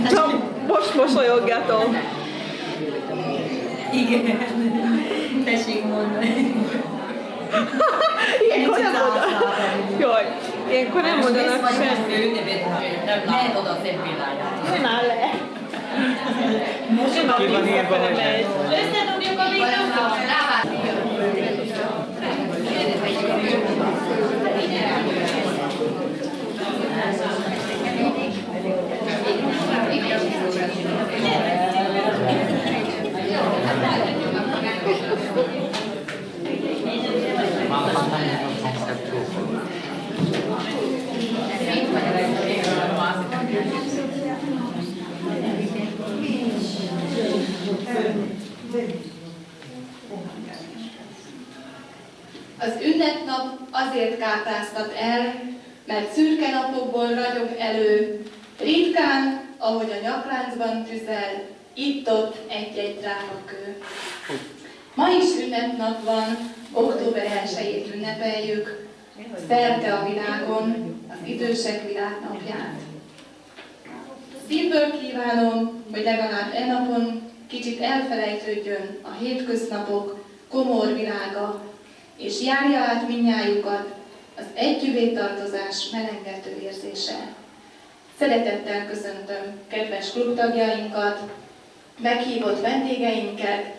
Csak most mosolyogjatok. Igen. Tessék mondani. Ilyenkor nem mondanak. Jaj, ilyenkor nem mondanak semmit. Nem látod a szép világát. Nem áll le. Ki van írva, hogy nem? Összedobjuk a mikrofon. Az ünnepnap azért kápráztat el, mert szürke napokból ragyog elő, ritkán, ahogy a nyakláncban tüzel, itt-ott egy-egy drága kő. Ma is ünnepnap van, október 1-ét ünnepeljük, szerte a világon, az idősek világnapját. Szívből kívánom, hogy legalább e napon kicsit elfelejtődjön a hétköznapok komor világa, és járja át mindnyájukat az együvé tartozás melengető érzése. Szeretettel köszöntöm kedves klubtagjainkat, meghívott vendégeinket,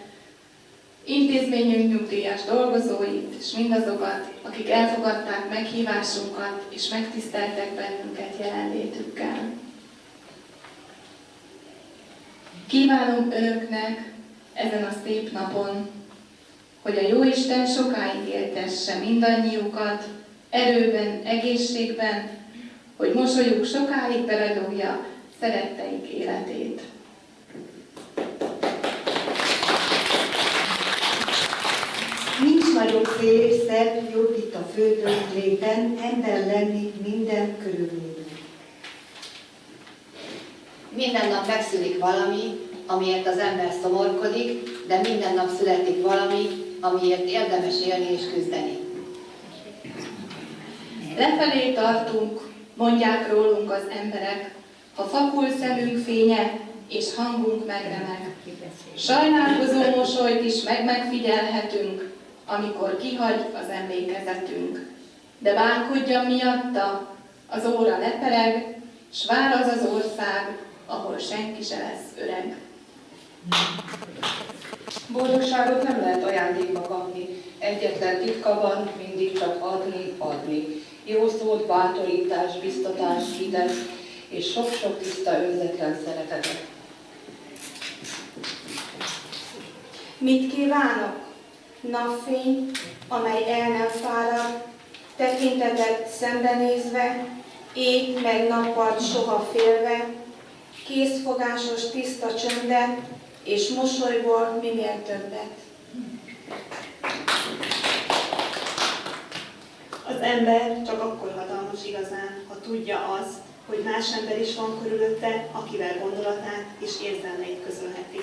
intézményünk nyugdíjas dolgozóit, és mindazokat, akik elfogadták meghívásunkat, és megtiszteltek bennünket jelenlétükkel. Kívánom önöknek ezen a szép napon, hogy a Jóisten sokáig éltesse mindannyiukat, erőben, egészségben, hogy mosolyuk sokáig beragyogja szeretteik életét. Nincs nagyobb szép és szebb, jobb itt a földön léten, ember lenni minden körülményben. Minden nap megszűnik valami, amiért az ember szomorkodik, de minden nap születik valami, amiért érdemes élni és küzdeni. Lefelé tartunk, mondják rólunk az emberek, ha fakul szemünk fénye, és hangunk megremeg. Sajnálkozó mosolyt is megfigyelhetünk, amikor kihagy az emlékezetünk. De bánkodja miatta, az óra lepereg, s vár az az ország, ahol senki se lesz öreg. Boldogságot nem lehet ajándékba kapni, egyetlen titka van, mindig csak adni, adni. Jó szót, bátorítás, biztatás, hitet, és sok-sok tiszta önzetlen szeretetet. Mit kívánok? Napfény, amely el nem fárad, tekintetet szembenézve, éj meg nappal soha félve, készfogásos tiszta csöndet, és mosolyból minél többet. Az ember csak akkor hatalmas igazán, ha tudja azt, hogy más ember is van körülötte, akivel gondolatát és érzelmeit közölheti.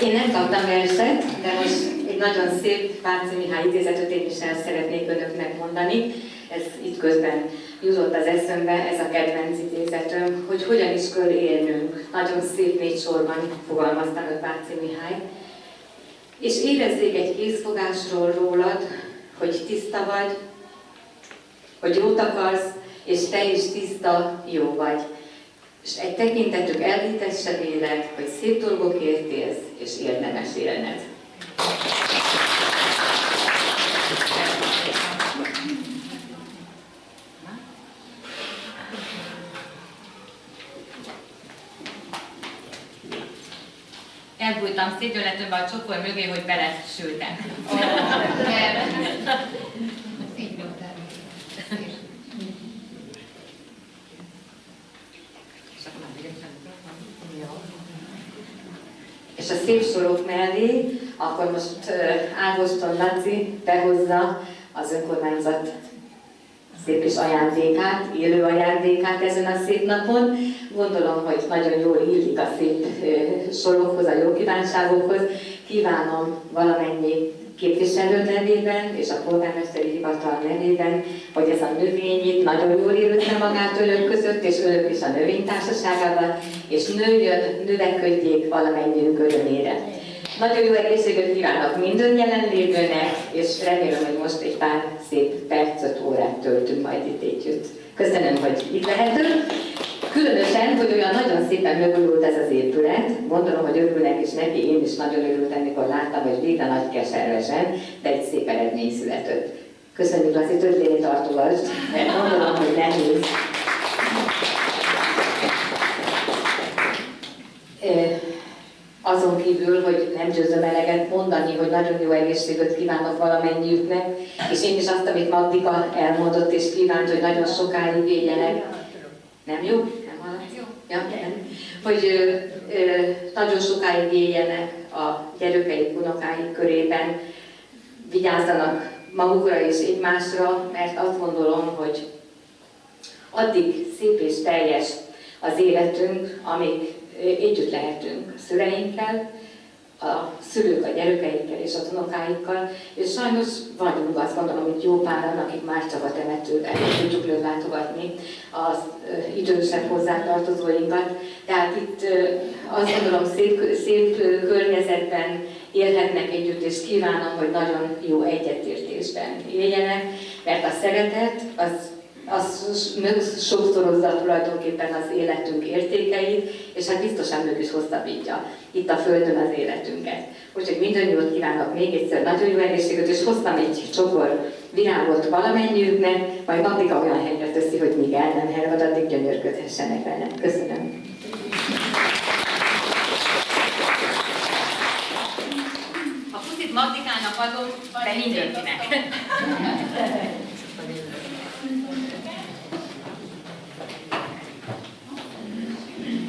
Én nem kaptam verset, de most egy nagyon szép Váci Mihály idézetet én is el szeretnék önöknek mondani. Ez itt közben jutott az eszembe, ez a kedvenc idézetem, hogy hogyan is kell élnünk. Nagyon szép 4 sorban fogalmazta meg Váci Mihály. És érezzék egy készfogásról rólad, hogy tiszta vagy, hogy jót akarsz, és te is tiszta, jó vagy. És egy tekintetük elhitesse véled, hogy szép dolgokért élsz, és érdemes élned. Elbújtam szédületőbe a csokor mögé, hogy belesültem. És a szép sorok mellé, akkor most Ágoston Laci behozza az önkormányzat szép kis ajándékát, élő ajándékát ezen a szép napon. Gondolom, hogy nagyon jól illik a szép sorokhoz, a jó kívánságokhoz. Kívánom valamennyi képviselő nevében és a polgármesteri hivatal nevében, hogy ez a növény itt nagyon jól érezze magát önök között, és önök is a növénytársaságával, és nőjön, növekedjék valamennyiünk örömére. Nagyon jó egészséget kívánok minden jelenlévőnek, és remélem, hogy most egy pár szép percet, órát töltünk majd itt együtt. Köszönöm, hogy itt lehetünk. Különösen, hogy olyan nagyon szépen megújult ez az épület, gondolom, hogy örülnek is neki, én is nagyon örültem, mikor láttam, hogy végre nagy keservesen, de egy szép eredmény született. Köszönjük, Laci, történni tartogass, mert gondolom, hogy nehéz. Azon kívül, hogy nem győzöm eleget mondani, hogy nagyon jó egészséget kívánok valamennyiüknek, és én is azt, amit Magdika elmondott és kívánt, hogy nagyon sokáig éljenek. Nem jó? Nem hallom? Ja, nem. Hogy nagyon sokáig éljenek a gyermekeik, unokáik körében, vigyázzanak magukra és egymásra, mert azt gondolom, hogy addig szép és teljes az életünk, amíg együtt lehetünk szüleinkkel, a szülők a gyerekeikkel és az unokáikkal, és sajnos vagyunk, azt gondolom, hogy jó páran, akik már csak a temetőben tudjuk látogatni az idősebb hozzátartozóinkat. Tehát itt azt gondolom, szép környezetben élhetnek együtt, és kívánom, hogy nagyon jó egyetértésben éljenek, mert a szeretet az sokszorozza tulajdonképpen az életünk értékeit, és hát biztosan ők is hosszabbítja itt a Földön az életünket. Úgyhogy minden jót kívánok még egyszer, nagyon jó egészséget, és hoztam egy csokor virágot valamennyiüknek, majd Magdika olyan helyre teszi, hogy míg el nem hervad, addig gyönyörködhessenek vele. Köszönöm. A puszit Magdikának adom, de mindenkinek.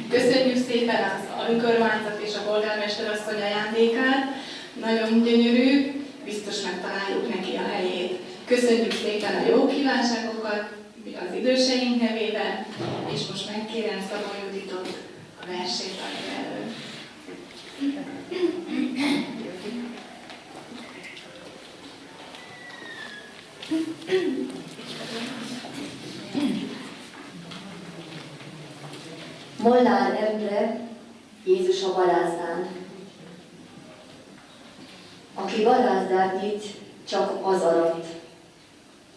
Köszönjük szépen az önkormányzat és a polgármester asszony ajándékát. Nagyon gyönyörű, biztos megtaláljuk neki a helyét. Köszönjük szépen a jó kívánságokat az időseink nevében, és most megkérem Szabó Juditot a versét adni elő. Molnár Endre, Jézus a barázdán. Aki barázdát nyit, csak az arat.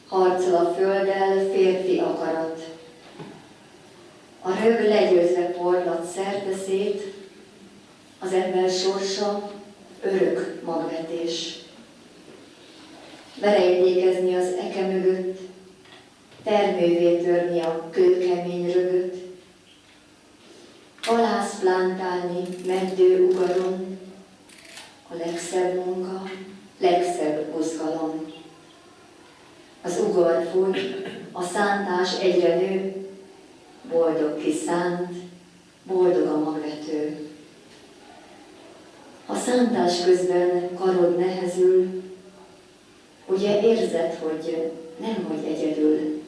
Harcol a földdel, férfi akarat. A rög legyőzve porlat szerte szét, az ember sorsa örök magvetés. Verejtékezni az eke mögött, termővé törni a kőkemény rögöt, halász plántálni meddő ugaron, a legszebb munka, legszebb buzgalom. Az ugor fúj, a szántás egyre nő, boldog ki szánt, boldog a magvető. Ha szántás közben karod nehezül, ugye érzed, hogy nem vagy egyedül.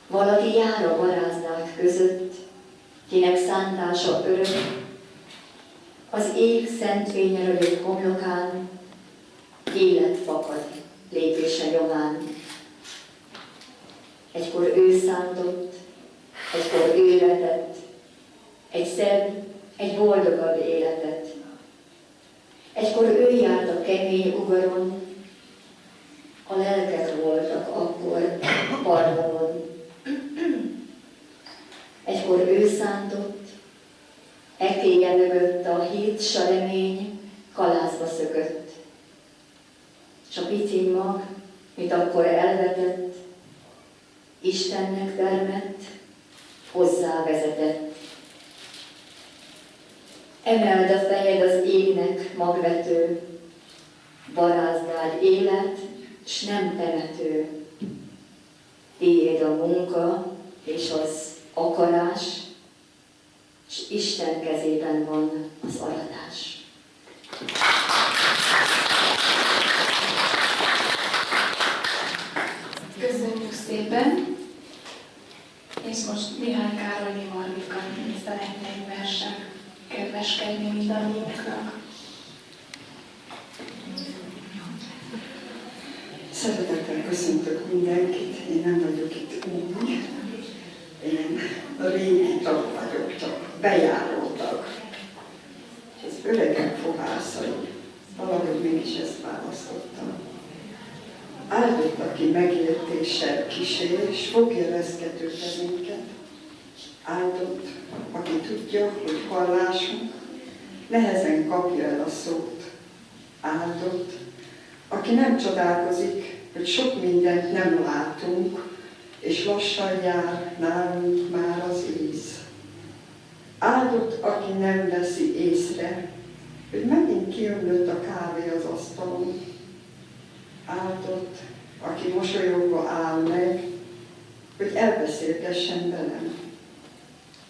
Valaki jár a barázdák között, kinek szántása örök, az ég szent fénye rögött homlokán, élet fakad lépése nyomán. Egykor ő szántott, egykor ő vetett, egy szebb, egy boldogabb életet. Egykor ő járt a kemény ugaron, a lelkek voltak akkor pardonon. Egykor ő szántott, ekéje mögött a hit s a remény kalászba szökött. S a piciny mag, mit akkor elvetett, Istennek termett, hozzá vezetett. Emeld a fejed az égnek, magvető, barázdád élet, s nem temető. Tiéd a munka és az akarás, s Isten kezében van az aratás. Köszönjük szépen! És most Mihály Károlyi Margika szeretne egy versen kedveskedni mindannyiunknak. Szeretettel köszöntök mindenkit, én nem vagyok itt új, én a régi tag vagyok, csak bejáró tag. És az öregek fohászai, valahogy mégis ezt választottam. Áldott, aki megértéssel kísér, és fogja reszkető kezünket. Áldott, aki tudja, hogy hallásunk nehezen kapja el a szót. Áldott, aki nem csodálkozik, hogy sok mindent nem látunk, és lassan jár nálunk már az íz. Áldott, aki nem veszi észre, hogy megint kiömlött a kávé az asztalon. Áldott, aki mosolyogva áll meg, hogy elbeszélgessen velem.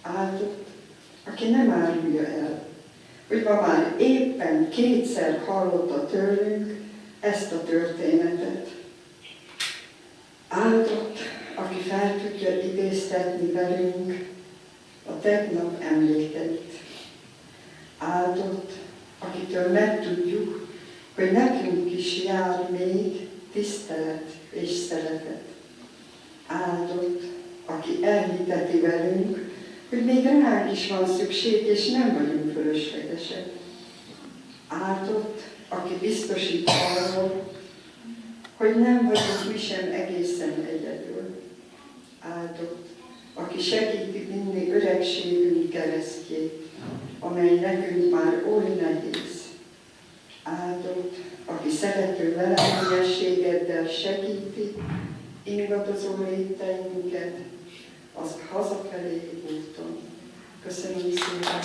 Áldott, aki nem árulja el, hogy ma már éppen kétszer hallotta tőlünk ezt a történetet. Áldott, aki fel tudja idéztetni velünk a tegnap emlékeit. Áldott, akitől megtudjuk, hogy nekünk is jár még tisztelet és szeretet. Áldott, aki elhiteti velünk, hogy még ránk is van szükség, és nem vagyunk fölöslegesek. Áldott, aki biztosít arról, hogy nem vagyunk mi sem egészen egyedül. Áldott, aki segíti vinni öregségünk keresztjét, amely nekünk már oly nehéz. Áldott, aki szerető leleményességeddel segíti ingadozó léteinket az hazafelé úton. Köszönöm szépen!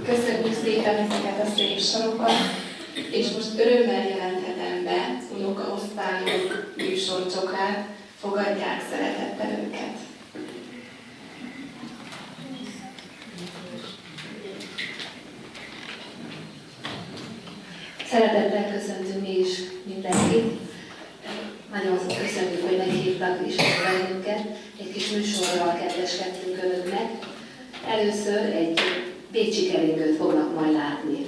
Köszönjük szépen ezeket a szép sorokat, és most örömmel jelenthetem be unokaosztályok műsorcsokát, fogadják szeretettel őket. Szeretettel köszöntünk mi is mindenkit. Nagyon köszönjük, hogy meghívtak is bennünket. Egy kis műsorral kedveskedtünk önöknek. Először egy pécsi keringőt fognak majd látni.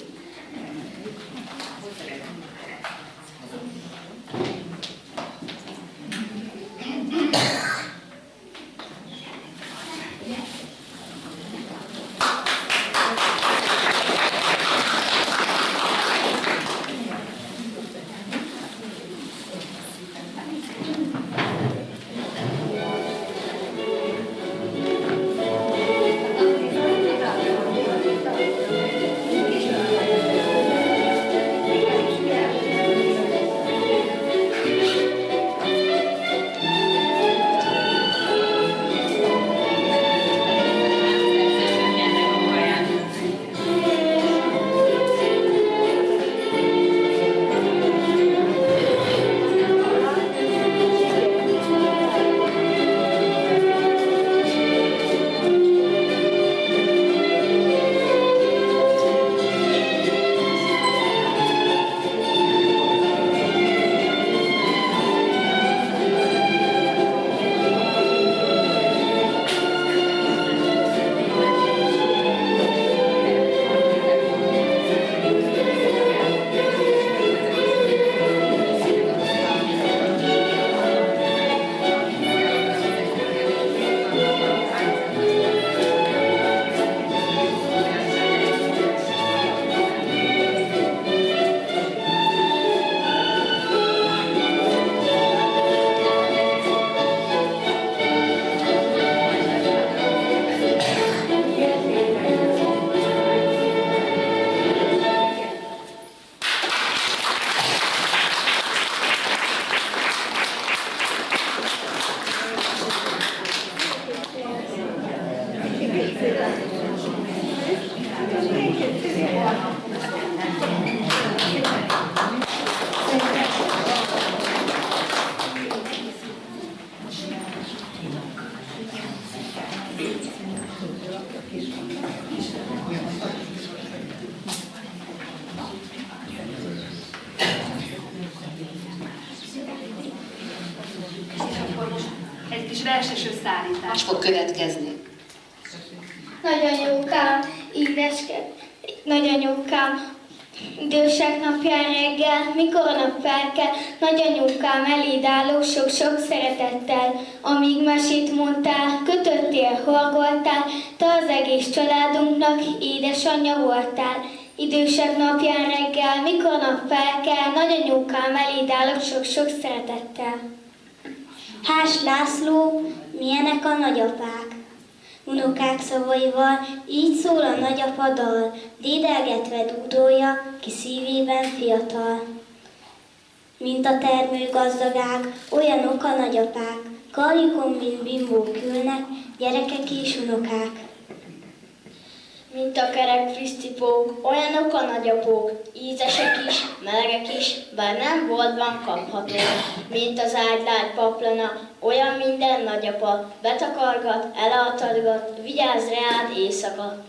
Egy kis verses összeállítás fog következni. Nagyanyókám, édesked, nagyanyókám, Idősek napján reggel, mikor a nap felkel, nagyanyukám eléd álló sok-sok szeretettel. Amíg mesét mondtál, kötöttél, horgoltál, te az egész családunknak édesanyja voltál. Idősek napján reggel, mikor a nap felkel, nagyanyukám eléd álló sok-sok szeretettel. Hás László, milyenek a nagyapák? Unokák szavaival, így szól a nagyapa dal, dédelgetve dúdolja, ki szívében fiatal. Mint a termő gazdagág, olyanok a nagyapák, karjukon, mint bimbók ülnek, gyerekek és unokák. Mint a kerek frisztipók, olyanok a nagyapók, ízesek is, melegek is, bár nem boltban kapható. Mint az ágylágy paplana, olyan minden nagyapa, betakargat, elaltatgat, vigyáz reád éjszaka.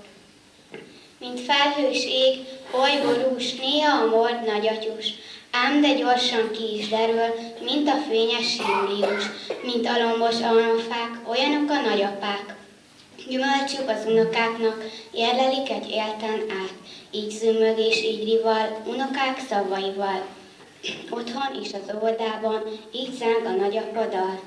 Mint felhős ég, oly borús, néha a mord nagyatyus, ám de gyorsan ki is derül, mint a fényes július, mint a lombos almafák, olyanok a nagyapák. Gyümölcsük az unokáknak, érlelik egy élten át, így zümmög és így rival, unokák szavaival. Otthon és az óvodában, így záng a nagyapa dal.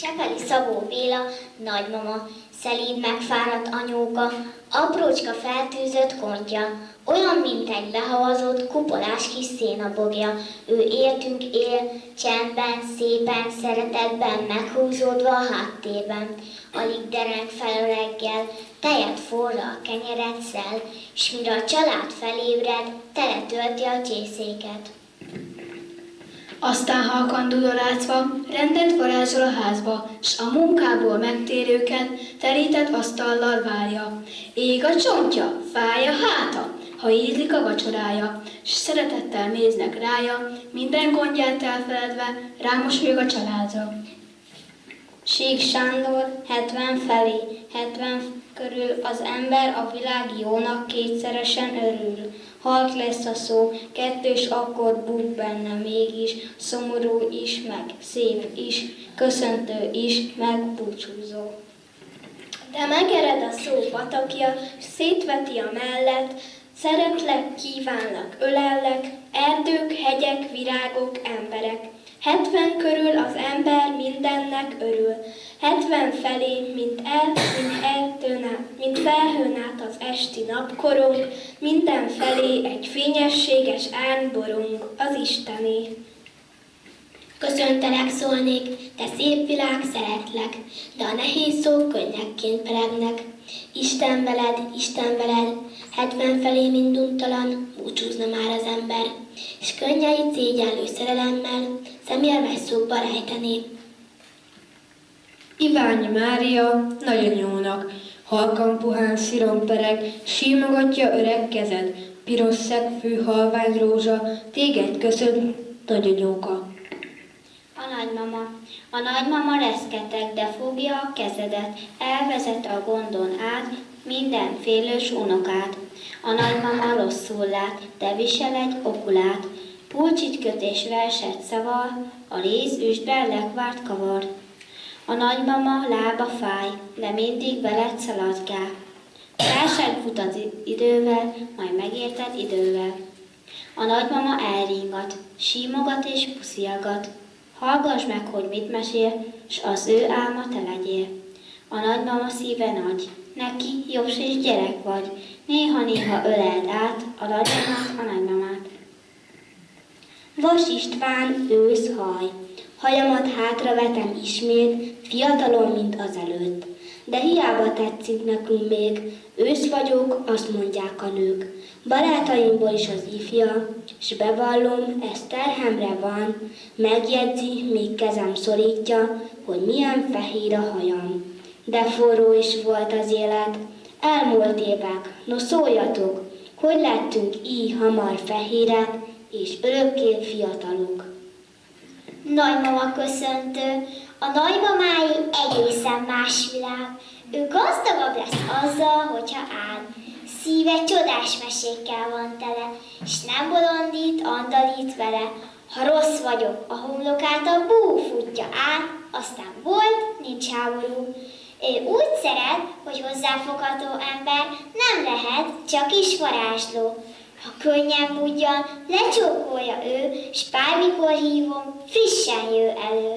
Csepeli Szabó Béla, nagymama, szelíd megfáradt anyóka, aprócska feltűzött kontja, olyan, mint egy lehavazott, kupolás kis szénabogja. Ő értünk él, csendben, szépen, szeretetben, meghúzódva a háttérben. Alig dereng fel a reggel, tejet forra a kenyeret szel, s mire a család felébred, tele tölti a csészéket. Aztán halkan dudorácva, rendet varázsol a házba, s a munkából megtérőket terített asztallal várja. Ég a csontja, fáj a háta, ha ízlik a vacsorája, s szeretettel néznek rája, minden gondját elfeledve, rámosolyog a családra. Sík Sándor, 70 felé, 70 körül az ember a világ jónak kétszeresen örül. Halk lesz a szó, kettős akkor búg benne mégis, szomorú is, meg szép is, köszöntő is, meg búcsúzó. De megered a szó patakja, szétveti a mellet, szeretlek, kívánlak, ölellek, erdők, hegyek, virágok, emberek. 70 körül az ember mindennek örül, 70 felé, mint felhőn át az esti napkorong, minden felé egy fényességes árny borong, az Istené. Köszöntelek, szólnék, te szép világ, szeretlek, de a nehéz szók könnyekként peregnek. Isten veled, 70 felé minduntalan, búcsúzna már az ember, és könnyeit szégyellő szerelemmel, személmes szókba rejtené. Iványi Mária nagyanyónak, halkan puhán szirompereg, símogatja öreg kezed, piros szegfű halvány rózsa, téged köszönt nagyanyóka. A nagymama reszketeg, de fogja a kezedet, elvezet a gondon át minden félős unokát. A nagymama rosszul lát, de visel egy okulát, pulcsit köt és verset szaval, a réz üstben lekvárt kavar. A nagymama lába fáj, de mindig veled szaladgál. Válság fut az idővel, majd megérted idővel. A nagymama elringat, símogat és pusziagat. Hallgass meg, hogy mit mesél, s az ő álma te legyél. A nagymama szíve nagy, neki jós és gyerek vagy, néha-néha öleld át a nagymamát, a nagymamát. Vas István, ősz haj, hajamat hátravetem ismét, fiatalon, mint azelőtt. De hiába tetszik nekünk még, ősz vagyok, azt mondják a nők. Barátaimból is az ifja, s bevallom, ez terhemre van, megjegyzi, míg kezem szorítja, hogy milyen fehér a hajam. De forró is volt az élet, elmúlt évek, no szóljatok, hogy lettünk így hamar fehérek, és örökké fiatalok. Nagymama köszöntő, a nagymamáé egészen más világ. Ő gazdagabb lesz azzal, hogyha áll. Szíve csodás mesékkel van tele, s nem bolondít, andalít vele. Ha rossz vagyok, a homlokát a bú futja át, aztán volt, nincs háború. Ő úgy szeret, hogy hozzáfogható ember nem lehet, csak is varázsló. Ha könnyen budjan, lecsókolja ő, s bármikor hívom, frissen jő elő.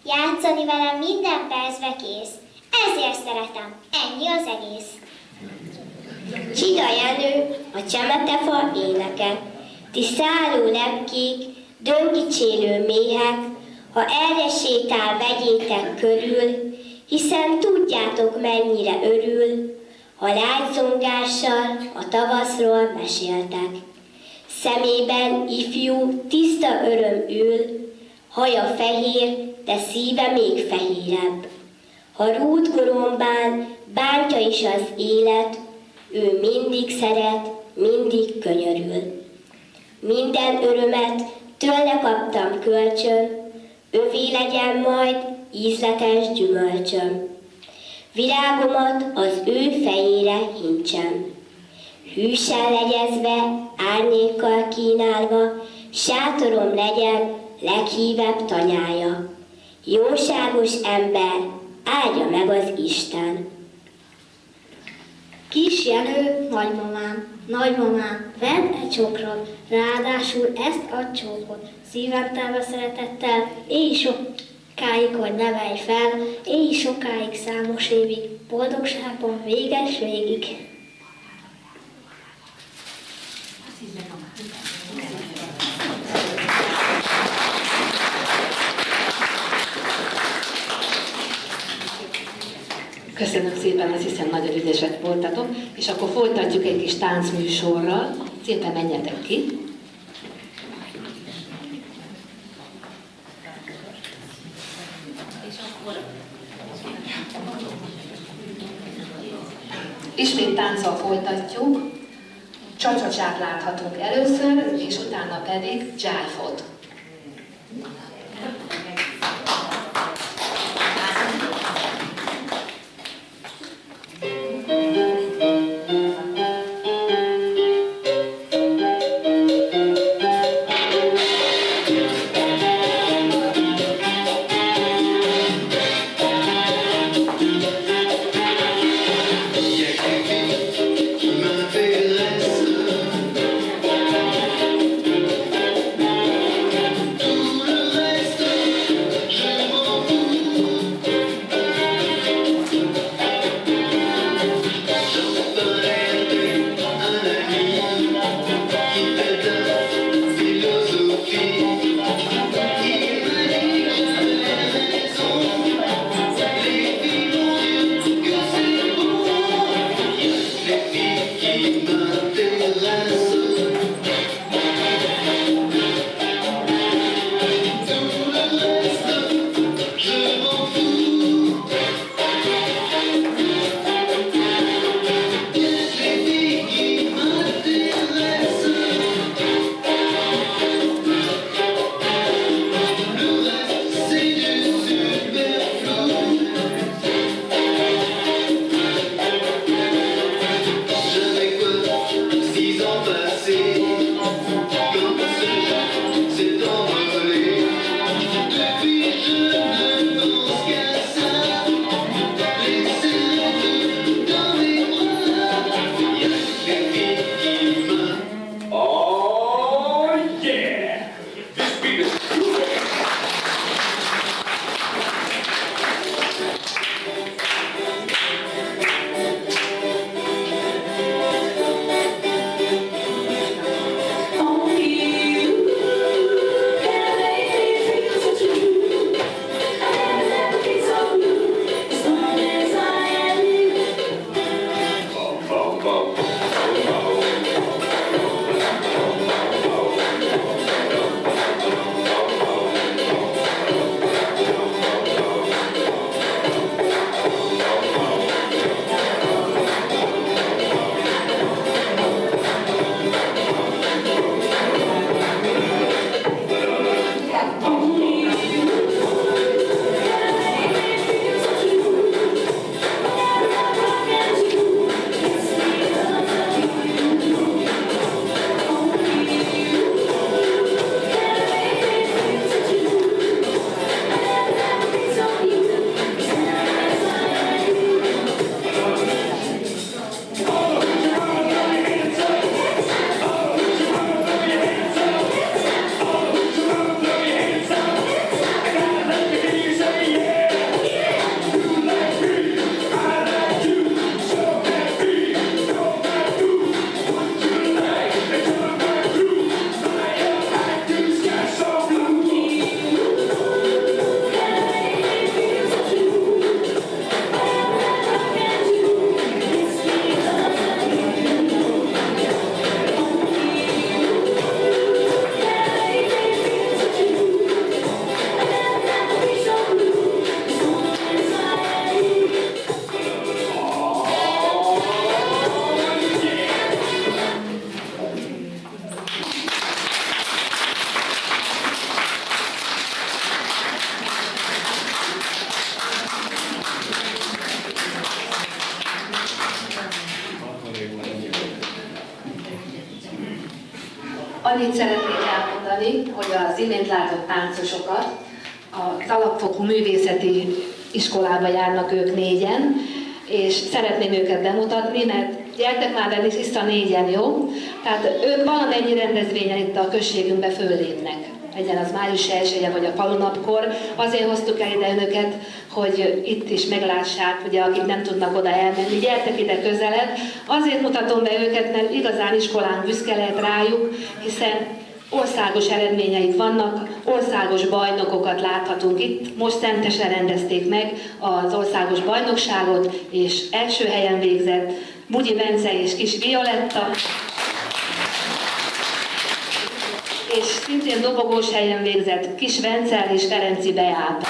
Játszani velem minden percbe kész, ezért szeretem, ennyi az egész. Csida Jenő, a csemetefa éneke, ti szálló lepkék, döngicsélő méhek, ha erre sétál, vegyétek körül, hiszen tudjátok, mennyire örül, ha lágyzongással a tavaszról meséltek. Szemében ifjú, tiszta öröm ül, haja fehér, de szíve még fehérebb. Ha rúdgorombán bántja is az élet, ő mindig szeret, mindig könyörül. Minden örömet tőle kaptam kölcsön, övé legyen majd ízletes gyümölcsöm. Virágomat az ő fejére hintsem. Hűsen legyezve, árnyékkal kínálva, sátorom legyen leghívebb tanyája. Jóságos ember, áldja meg az Isten. Kis Jenő, nagymamám, vedd egy csokrot, ráadásul ezt a csókot, szívem telve szeretettel, éj sokáig, hogy nevelj fel, éj sokáig, számos évig, boldogságban véges végig. Köszönöm szépen, azt hiszem nagyon ügyesek voltatok, és akkor folytatjuk egy kis táncműsorral. Szépen menjetek ki. Ismét tánccal folytatjuk. Csacsacsát láthatunk először, és utána pedig jive-ot. Annyit szeretnék elmondani, hogy az imént látott táncosokat az alapfokú művészeti iskolába járnak ők 4-en, és szeretném őket bemutatni, mert gyertek már velük vissza 4-en, jó? Tehát ők valamennyi rendezvényen itt a községünkbe föllépnek. Legyen az május 1-e vagy a falunapkor. Azért hoztuk el ide önöket, hogy itt is meglássák, ugye, akik nem tudnak oda elmenni. Gyertek ide közelebb. Azért mutatom be őket, mert igazán iskolán büszke lehet rájuk, hiszen országos eredményeik vannak, országos bajnokokat láthatunk itt. Most Szentesen rendezték meg az országos bajnokságot, és első helyen végzett Bugyi Bence és Kis Violetta. És szintén dobogós helyen végzett Kis Vencel és Ferenci Beáta.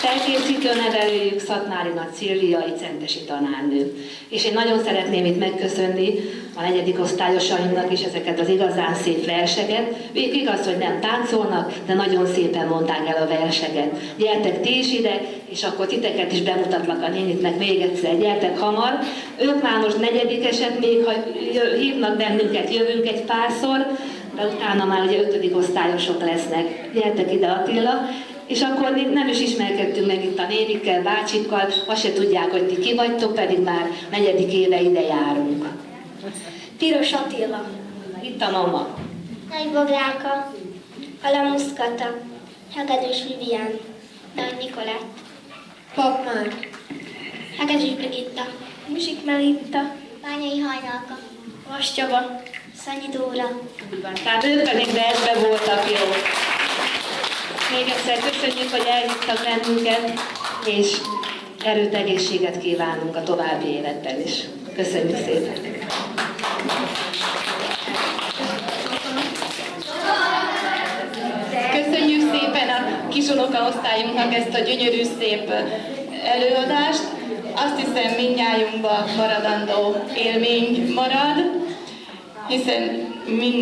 Felkészítő nevelőjük Szatmári Nagy Szilvia, egy szentesi tanárnő. És én nagyon szeretném itt megköszönni a 4. osztályosainknak is ezeket az igazán szép verseket. Ők igaz, hogy nem táncolnak, de nagyon szépen mondták el a verseket. Gyertek ti is ide, és akkor titeket is bemutatlak a nénitnek még egyszer. Gyertek hamar. Ők már most 4-esek, még ha hívnak bennünket, jövünk egy párszor, de utána már ugye 5. osztályosok lesznek. Gyertek ide, Attila. És akkor nem is ismerkedtünk meg itt a nénikkel, bácsikkal, azt se tudják, hogy ti ki vagytok, pedig már 4. éve ide járunk. Piros Attila. Itt a mama. Nagy Bográka. Alamusz Kata. Hegedűs Vivian. Nagy Nikolett. Pap Márk. Hegedűs Brigitta. Musik Melitta. Bányai Hajnalka. Vas Csaba. Szanyi Dóra. Tehát ők pedig versbe voltak jó. Még egyszer köszönjük, hogy elhívtak bennünket, és erőt, egészséget kívánunk a további életben is. Köszönjük szépen! Köszönjük szépen a kisunokaosztályunknak ezt a gyönyörű szép előadást. Azt hiszem, mindnyájunkban maradandó élmény marad, hiszen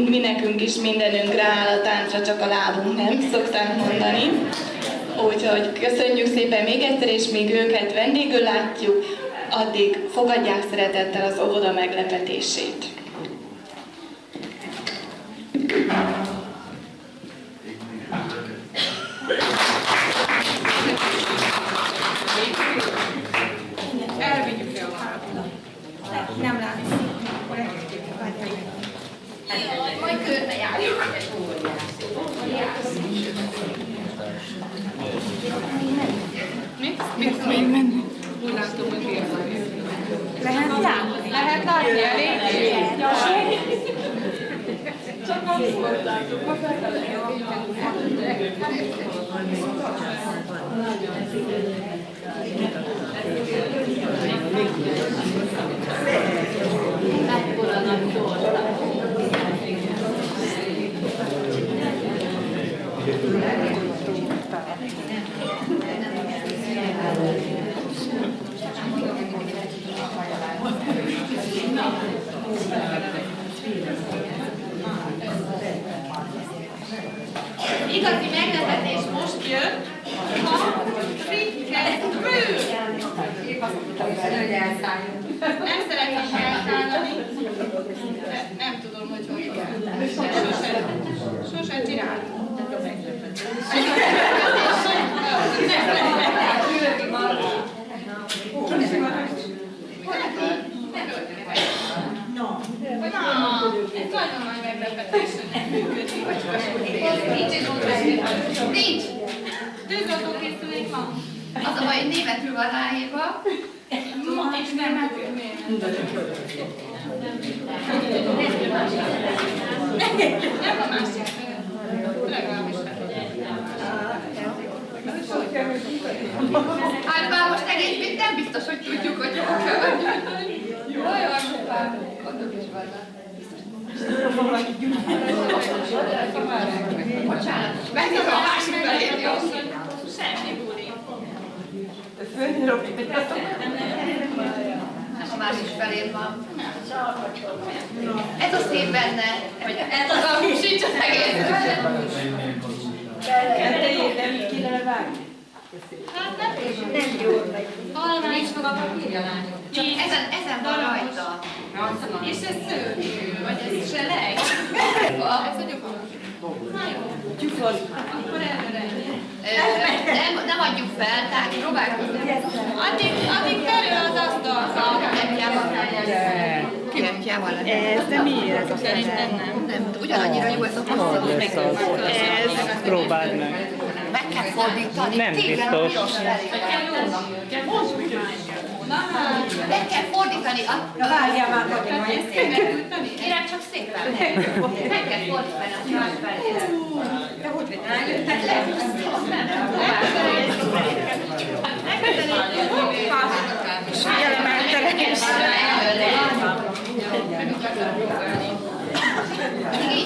mi nekünk is mindenünk rááll a táncra, csak a lábunk nem, szokták mondani. Úgyhogy köszönjük szépen még egyszer, és még őket vendégül látjuk, addig fogadják szeretettel az óvoda meglepetését. Elvigyük el a hátra. Nem látszik. Majd körbe járjuk. Mit még menni? Úgy látom, hogy érzik. Lehet látni? Lehet látni elég? Csak most voltátok, most Ekkora nagy torta. Igazi meglepetés most jön, ha Rikkerül. Nem szeretnék elszállni, de nem tudom, hogy hogy kell. Sose csinálom. Ez nagyon nagy meglepetés, hogy nem működik. Nincs! Tűzoltókészülék van. Az a baj, hogy németül van ráírva. És németül nem a másik. Legalábbis. Hát már most egész nem biztos, hogy tudjuk, hogy hol kell. Jaj, apám, gondok is vannak. Bocsánat, megnyom a másik felét, jó? Semmi buli. A másik felén van. Ez a szép benne, hogy ez az a sincs az egész. nem így kéne vágni? Hát nem jó. Alma is maga papírja, lányok. Csak ezen van rajta. És ez szörnyű, vagy ez seleg? Ez a gyufon. Na jó. Gyufon. Akkor előre. Nem adjuk fel, tehát próbálkozunk. Addig terül az asztalra. Ez, de miért ez a Szerintem nem. Ugyanannyira jó ez a passzol. Ez próbáld meg. Meg kell fordítani. Nem biztos. Meg kell fordítani. Várjál már, hogy Kérem csak szépen. Meg kell fordítani a más felé. De hogy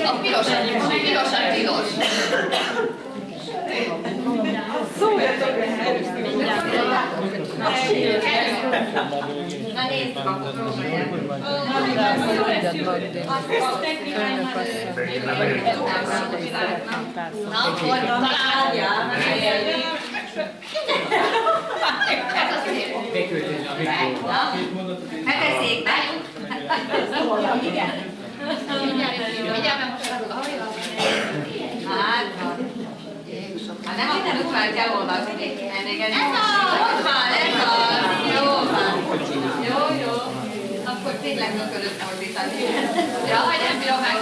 A piros. szóljatok Na nézzük, akkor próbálják. Na, akkor találják. Ez a szép. Hát ez szépen. Igen. Mindjárt most hát nem minden után kell olvasni. Ez az. Jó. Akkor tényleg működött fordítani. Jaj, nem bírom meg.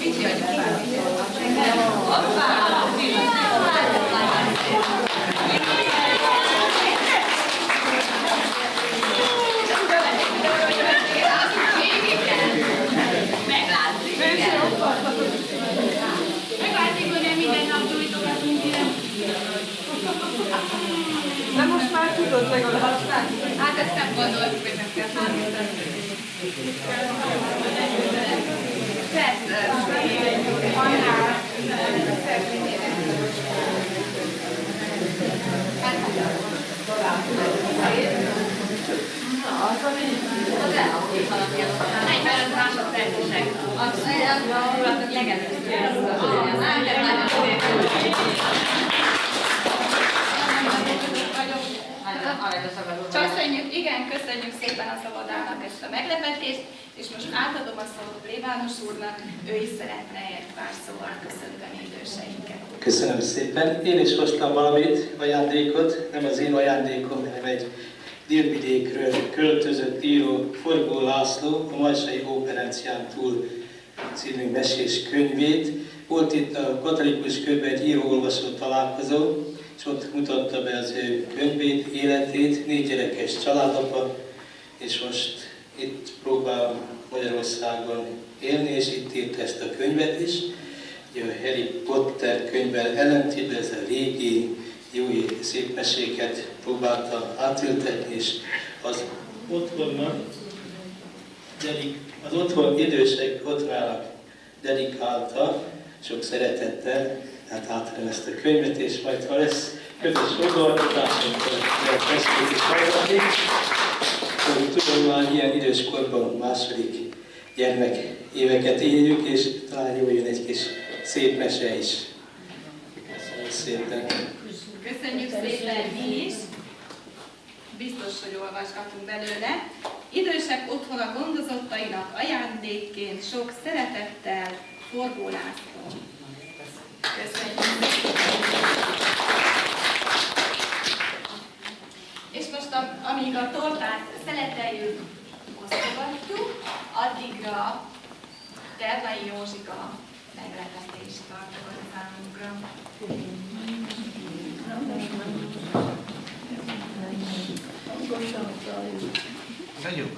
Kicsi vagyok. Hoppá! Meglátszik, hogy nem minden nap gyújtogatunk ilyen. De most már tudod legalább. Hát ezt nem gondoltuk, hogy meg kell számítani. Persze. Annál. Az elhangzik valami. 45 másodpercesek. Az legelőször. Köszönjük szépen a Szabadának ezt a meglepetést, és most átadom a szót plébános úrnak, ő is szeretne egy pár szóval köszönteni időseinket. Köszönöm szépen. Én is hoztam valamit, ajándékot, nem az én ajándékom, hanem egy Délvidékről költözött író Forgó László, a Majsai Óperencián túl című mesés könyvét. Volt itt a katolikus körben egy író-olvasó találkozó, és ott mutatta be az ő könyvét, életét, 4 gyerekes családapa, és most itt próbál Magyarországon élni, és itt írta ezt a könyvet is. Ugye a Harry Potter könyvvel ellentétben ez a régi, jó szép meséket próbálta átültetni, és az otthonnak, az otthon idősek otthonának dedikálta, sok szeretettel, hát átadom ezt a könyvet, és majd ha lesz közös foglalkozásunk, lehet beszélt is hallgatni, hogy tudom, már ilyen idős korban második gyermek éveket éljük, és talán jól jön egy kis szép mese is. Köszönöm szépen. Köszönjük szépen mi is. Biztos, hogy olvasgatunk belőle. Idősek otthona gondozottainak ajándékként sok szeretettel Forgó László. Köszönjük. És most amíg a tortát szeleteljük, osztogatjuk, addigra Tervai Józsika meglepetést tartogat számunkra. Nagyon.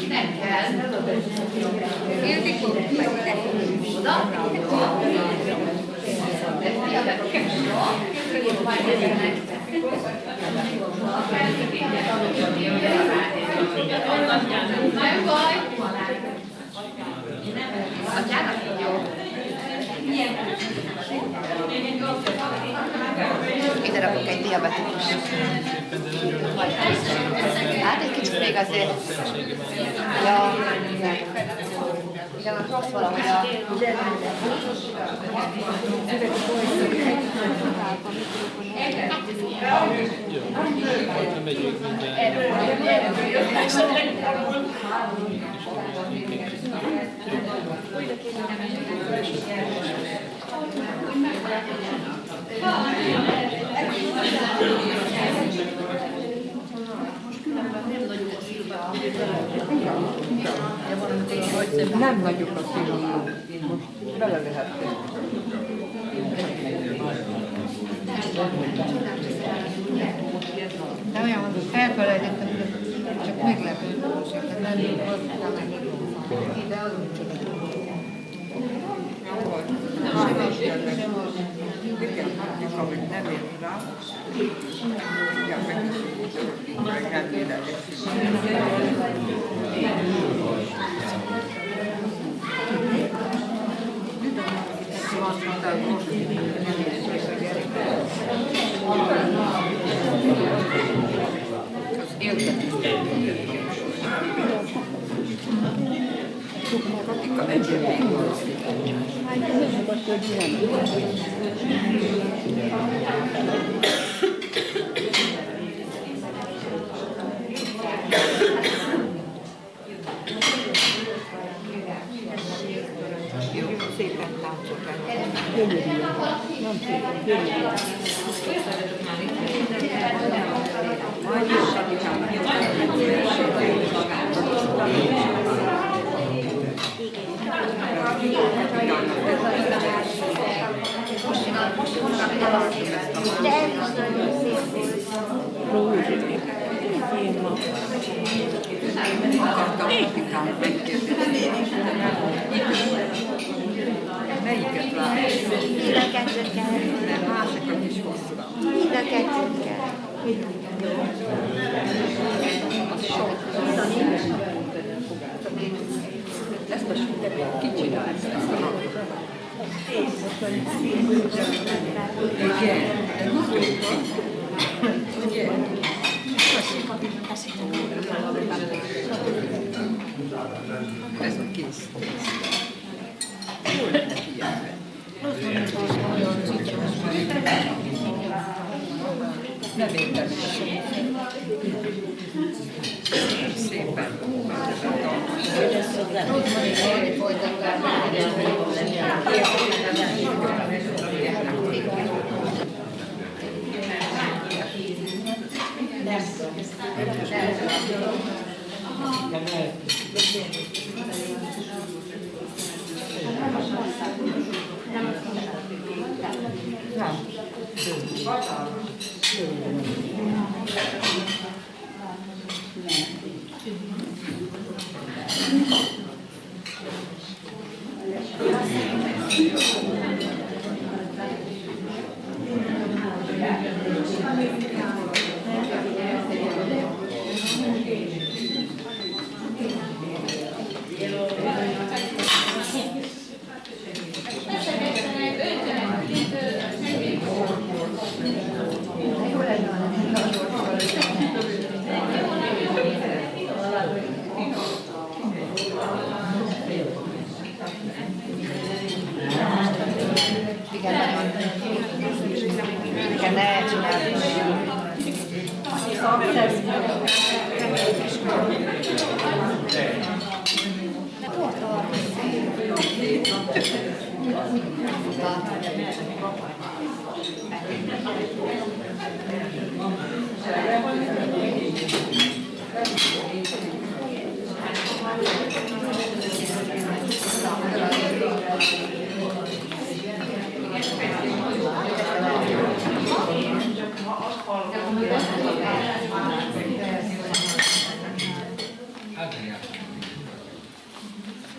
Nem kell. Ildikó, oda. Nem baj. Atyának így jó. Ide rakok egy diabetikus. Hát egy kicsit még azért. Ja, igen. Igen, rossz valahogy a... Nem nagyok a finomok, most bele lehetnek. De olyan, elfelejtettem, csak meglepődtem, hogy nem hozzá meg ide azon Igen, és amit nem ért rá, igen, meg minden. Az Katika egyébként szépen táncolták. Nem szépen, majd jó Katikám, de ez is nagyon szép volt. akartam Katikám megkérdezni, melyiket látsz? Mind a kettőt kell. Mert másikat is hozzá. Mind a kettőt kell. Az sok. Ezt a sok kicsinálta, ezt a napot. Igen, de nagyon szép. Igen. Ez a kész. Hol lenne ilyenben? Nem értem szépen.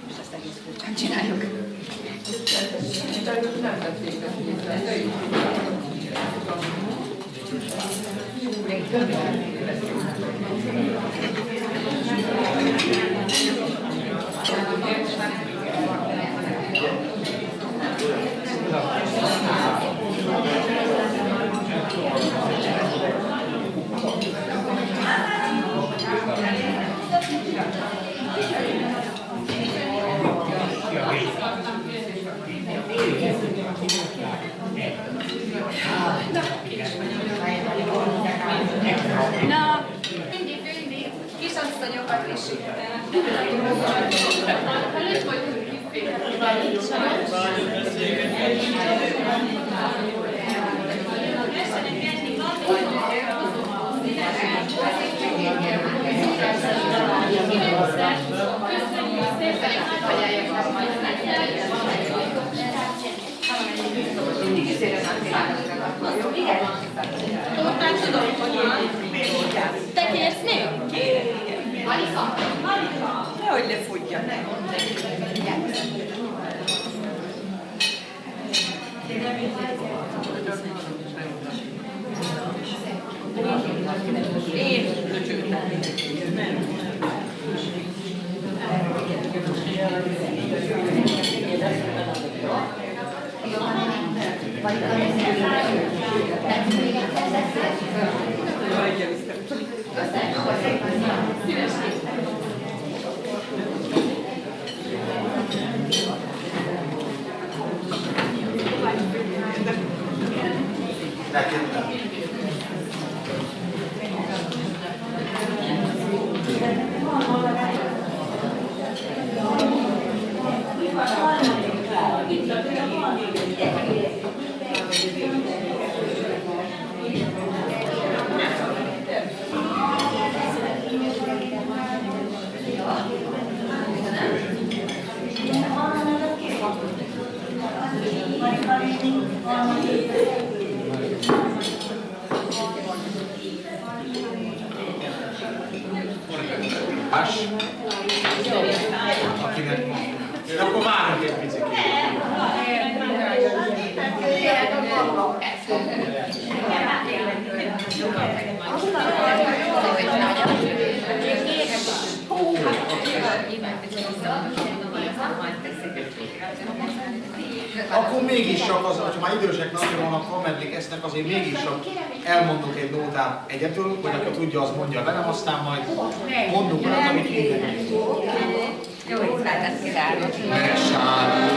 Most ezt egész furcsán csináljuk. Na, mindig kisasszonyokat is. Tortát tudom, hogy te kérsz még? Marika? Nehogy lefudja, ne. Én csőttem. Akinek... Akkor várunk egy picit. Akkor mégis csak az, hogyha már idősek napja vannak, ameddig esznek, azért mégis csak elmondok egy nótát egyetől, hogy aki tudja, az mondja velem, aztán majd mondunk olyat, amit mindenki. Jó, hát ezt kiváló. Megsárul.